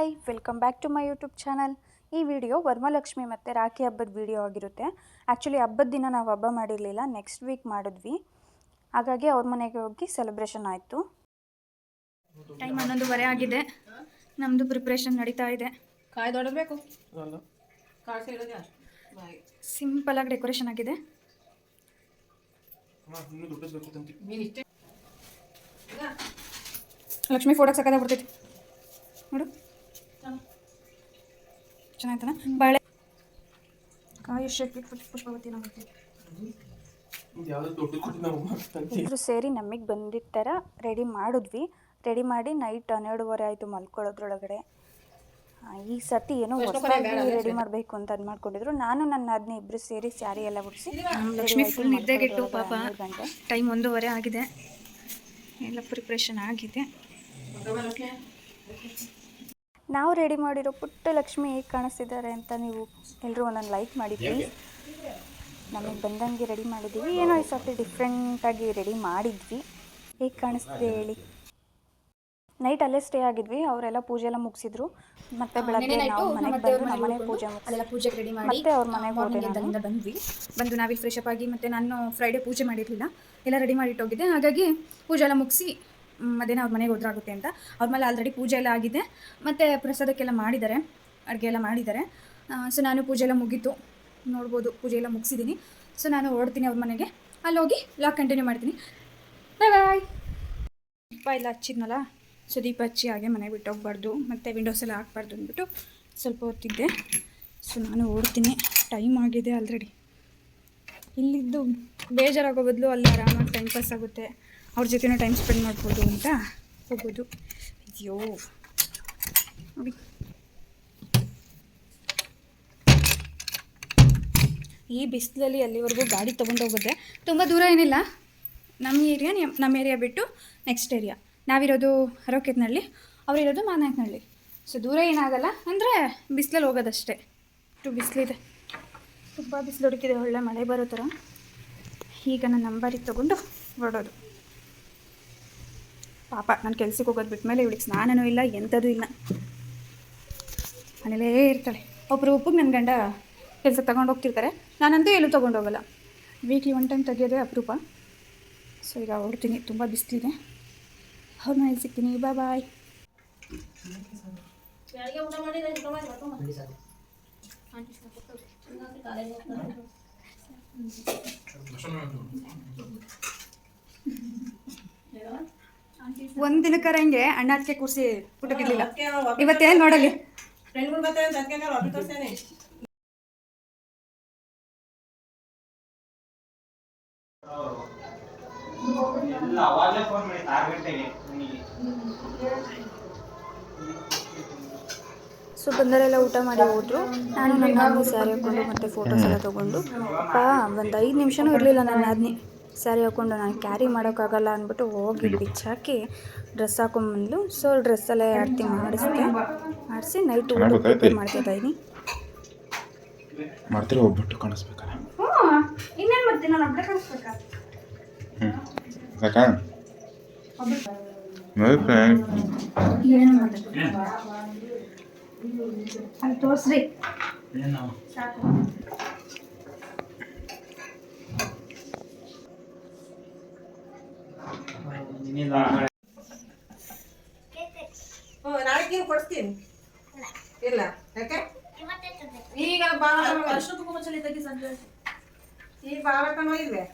Hi, welcome back to my YouTube channel. ಈ video Varamahalakshmi ಮತ್ತು ರಾಖಿ ಹಬ್ಬದ ವಿಡಿಯೋ ಆಗಿರುತ್ತೆ. ಆ್ಯಕ್ಚುಲಿ ಹಬ್ಬದ ದಿನ ನಾವು ಹಬ್ಬ ಮಾಡಿರಲಿಲ್ಲ, ನೆಕ್ಸ್ಟ್ ವೀಕ್ ಮಾಡಿದ್ವಿ. ಹಾಗಾಗಿ ಅವ್ರ ಮನೆಗೆ ಹೋಗಿ ಸೆಲೆಬ್ರೇಷನ್ ಆಯಿತು. ಟೈಮ್ 11:30 ಆಗಿದೆ. ನಮ್ಮದು ಪ್ರಿಪ್ರೇಷನ್ ನಡೀತಾ ಇದೆ. ಕಾಯಿ ದೊಡ್ಡಬೇಕು, ಸಿಂಪಲಾಗಿ ಡೆಕೋರೇಷನ್ ಆಗಿದೆ. ಲಕ್ಷ್ಮಿ ಫೋಟೋ ಸಕ್ಕದಾಗ್ಬಿಡ್ತೈತಿ ನೋಡು, ಚೆನ್ನಾಯ್ತಾನ. ಬಾಳೆ ಕಾಯಿ ಶೆಟ್ಟಿ ಪುಷ್ಪವತಿ ಇಬ್ಬರು ಸೇರಿ ನಮಗೆ ಬಂದಿದ್ದ ಥರ ರೆಡಿ ಮಾಡಿದ್ವಿ. ರೆಡಿ ಮಾಡಿ ನೈಟ್ 12:30 ಆಯಿತು ಮಲ್ಕೊಳ್ಳೋದ್ರೊಳಗಡೆ. ಈ ಸತಿ ಏನೋ ರೆಡಿ ಮಾಡಬೇಕು ಅಂತ ಅದು ಮಾಡ್ಕೊಂಡಿದ್ರು. ನಾನು ನನ್ನ ಅದನ್ನ ಇಬ್ಬರು ಸೇರಿ ಸ್ಯಾರಿ ಎಲ್ಲ ಉಡಿಸಿ ಲಕ್ಷ್ಮಿ ಫುಲ್ ನಿದ್ದೆಗೆಟ್ಟು ಪಾಪ. ಟೈಮ್ 1:30 ಆಗಿದೆ. ಎಲ್ಲ ಪ್ರಿಪ್ರೇಷನ್ ಆಗಿದೆ. ನಾವು ರೆಡಿ ಮಾಡಿರೋ ಪುಟ್ಟ ಲಕ್ಷ್ಮಿ ಹೇಗೆ ಕಾಣಿಸ್ತಿದ್ದಾರೆ ಅಂತ ನೀವು ಎಲ್ಲರೂ ಒಂದೊಂದು ಲೈಕ್ ಮಾಡಿ ಪ್ಲೀಸ್. ನಮಗೆ ಬಂದಂಗೆ ರೆಡಿ ಮಾಡಿದ್ದೀವಿ. ಏನೋ ಈ ಸರ್ತಿ ಡಿಫ್ರೆಂಟಾಗಿ ರೆಡಿ ಮಾಡಿದ್ವಿ. ಹೇಗೆ ಕಾಣಿಸ್ತಿದೆ ಹೇಳಿ. ನೈಟ್ ಅಲ್ಲೇ ಸ್ಟೇ ಆಗಿದ್ವಿ. ಅವರೆಲ್ಲ ಪೂಜೆ ಎಲ್ಲ ಮುಗಿಸಿದ್ರು. ಮತ್ತೆ ಬೆಳಗ್ಗೆ ನಾವು ಮನೆಗೆ ಬಂದು ನಮ್ಮನೆ ಪೂಜೆ ಪೂಜೆಗೆ ರೆಡಿ ಮಾಡಿ ಮತ್ತೆ ಅವ್ರ ಮನೆಗೆ ಬಂದು ನಾವಿಲ್ಲಿ ಫ್ರೆಶ್ ಅಪ್ ಆಗಿ, ಮತ್ತು ನಾನು ಫ್ರೈಡೇ ಪೂಜೆ ಮಾಡಿರಲಿಲ್ಲ, ಎಲ್ಲ ರೆಡಿ ಮಾಡಿಟ್ಟೋಗಿದ್ದೆ. ಹಾಗಾಗಿ ಪೂಜೆ ಎಲ್ಲ ಮುಗಿಸಿ ಮಧ್ಯಾಹ್ನ ಅವ್ರ ಮನೆಗೆ ಹೋದ್ರಾಗುತ್ತೆ ಅಂತ. ಅವ್ರ ಮೇಲೆ ಆಲ್ರೆಡಿ ಪೂಜೆ ಎಲ್ಲ ಆಗಿದೆ, ಮತ್ತು ಪ್ರಸಾದಕ್ಕೆಲ್ಲ ಮಾಡಿದ್ದಾರೆ, ಅಡುಗೆ ಎಲ್ಲ ಮಾಡಿದ್ದಾರೆ. ಸೊ ನಾನು ಪೂಜೆ ಎಲ್ಲ ಮುಗೀತು, ನೋಡ್ಬೋದು ಪೂಜೆ ಎಲ್ಲ ಮುಗಿಸಿದ್ದೀನಿ. ಸೊ ನಾನು ಹೊರಡ್ತೀನಿ ಅವ್ರ ಮನೆಗೆ. ಅಲ್ಲಿ ಹೋಗಿ ಲಾಗ್ ಕಂಟಿನ್ಯೂ ಮಾಡ್ತೀನಿ. ಬಾಯ್ ಬಾಯ್. ದೀಪ ಎಲ್ಲ ಹಚ್ಚಿದ್ನಲ್ಲ, ಸೊ ದೀಪ ಹಚ್ಚಿ ಹಾಗೆ ಮನೆಗೆ ಬಿಟ್ಟು ಹೋಗ್ಬಾರ್ದು, ಮತ್ತು ವಿಂಡೋಸ್ ಎಲ್ಲ ಹಾಕ್ಬಾರ್ದು ಅಂದ್ಬಿಟ್ಟು ಸ್ವಲ್ಪ ಹೊತ್ತಿದ್ದೆ. ಸೊ ನಾನು ಓಡ್ತೀನಿ, ಟೈಮ್ ಆಗಿದೆ ಆಲ್ರೆಡಿ. ಇಲ್ಲಿದ್ದು ಬೇಜಾರಾಗೋ ಬದಲು ಅಲ್ಲಿ ಆರಾಮಾಗಿ ಟೈಮ್ ಪಾಸ್ ಆಗುತ್ತೆ, ಅವ್ರ ಜೊತೆನೂ ಟೈಮ್ ಸ್ಪೆಂಡ್ ಮಾಡ್ಬೋದು ಅಂತ ಹೋಗೋದು. ಅಯ್ಯೋ ನೋಡಿ, ಈ ಬಿಸಿಲಲ್ಲಿ ಅಲ್ಲಿವರೆಗೂ ಗಾಡಿ ತೊಗೊಂಡೋಗುತ್ತೆ. ತುಂಬ ದೂರ ಏನಿಲ್ಲ, ನಮ್ಮ ಏರಿಯಾ ಬಿಟ್ಟು ನೆಕ್ಸ್ಟ್ ಏರಿಯಾ. ನಾವಿರೋದು ಹರಕೆತ್ನಹಳ್ಳಿ, ಅವರಿರೋದು ಮಾನಾಯಕನಹಳ್ಳಿ. ಸೊ ದೂರ ಏನಾಗಲ್ಲ, ಅಂದರೆ ಬಿಸಿಲಲ್ಲಿ ಹೋಗೋದಷ್ಟೇ. ಇಷ್ಟು ಬಿಸಿಲಿದೆ, ತುಂಬ ಬಿಸಿಲು ಹೊಡಿತಿದೆ, ಒಳ್ಳೆ ಮಳೆ ಬರೋ ಥರ. ಈಗ ನನ್ನ ನಂಬರಿಗೆ ತೊಗೊಂಡು ಹೊರಡೋದು. ಪಾಪ ನಾನು ಕೆಲ್ಸಕ್ಕೆ ಹೋಗೋದು ಬಿಟ್ಟ ಮೇಲೆ ಇವಳಿಗೆ ಸ್ನಾನನೂ ಇಲ್ಲ, ಎಂಥದೂ ಇಲ್ಲ, ಮನೇಲೇ ಇರ್ತಾಳೆ. ಒಬ್ಬರು ಉಪ್ಪಿಗೆ ನನ್ನ ಗಂಡ ಕೆಲ್ಸಕ್ಕೆ ತಗೊಂಡು ಹೋಗ್ತಿರ್ತಾರೆ, ನಾನಂತೂ ಎಲ್ಲೂ ತೊಗೊಂಡೋಗಲ್ಲ. ವೀಕ್ಲಿ 1 ಟೈಮ್ ತೆಗಿಯೋದೇ ಅಪರೂಪ. ಸೊ ಈಗ ಹೊರಡ್ತೀನಿ, ತುಂಬ ಬಿಸಿಲಿದೆ. ಅವ್ರ ಮನೇಲಿ ಸಿಗ್ತೀನಿ. ಬಾಯ್ ಬಾಯ್. ಒಂದು ದಿನಕ್ಕಾರ ಹಿಂಗೆ ಅಣ್ಣ ಅದಕ್ಕೆ ಕೂರಿಸಿ ಊಟಕ್ಕಿರಲಿಲ್ಲ. ಇವತ್ತೇನು ನೋಡಲಿ. ಸೊ ಬಂದರೆಲ್ಲ ಊಟ ಮಾಡಿ ಹೋದ್ರು. ನಾನು ನನ್ನ ಆದ್ನಿ ಸ್ಯಾರಿ ಹಾಕ್ಕೊಂಡು ಮತ್ತು ಫೋಟೋಸ್ ಎಲ್ಲ ತೊಗೊಂಡು ಒಂದು 5 ನಿಮಿಷನೂ ಇರಲಿಲ್ಲ. ನನ್ನ ಆದ್ನಿ ಸ್ಯಾರಿ ಹಾಕ್ಕೊಂಡು ನಾನು ಕ್ಯಾರಿ ಮಾಡೋಕ್ಕಾಗಲ್ಲ ಅಂದ್ಬಿಟ್ಟು ಹೋಗಿ ಬಿಚ್ಚಾಕಿ ಡ್ರೆಸ್ ಹಾಕೊಂಡ್ಬಂದ್ಲು. ಸೊ ಡ್ರೆಸ್ಸಲ್ಲೇ ಆರತಿ ಮಾಡಿಸಿ ನೈಟ್ ಊಟ ಪ್ರಿಪೇರ್ ಮಾಡ್ತಾಯಿದ್ದೀನಿ. ಮಾಡ್ತೀರ ಒಬ್ಬಟ್ಟು ಕಾಣಿಸ್ಬೇಕಲ್ಲ. ಇನ್ನೇನು ಮಾಡ್ತೀನಿ, ನಾನು ಒಬ್ಬಳೆ ಕಾಣಿಸ್ಬೇಕಾ? ಸಾಕಾ? ಏನು ಮಾಡ್ತೀನಿ ಅಲ್ಲಿ ತೋರಿಸ್ರಿ. ಸಾಕು. ನಾಳೆ ಕೊಡಿಸ್ತೀನಿ. ಇಲ್ಲ ಯಾಕೆ ಈಗ ಅಷ್ಟೊತ್ತಿಗೂ ಮುಂಚೆ ತೆಗಿ ಸಂಜೆ. ಈಗ ಬಾಳಕನೋ ಇಲ್ವೇ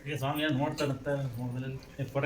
ಈ ಸಾಂಗ್ ಏನು ನೋಡ್ತಾರಂತ ಮೊಬೈಲಲ್ಲಿ ಫೋಟೋ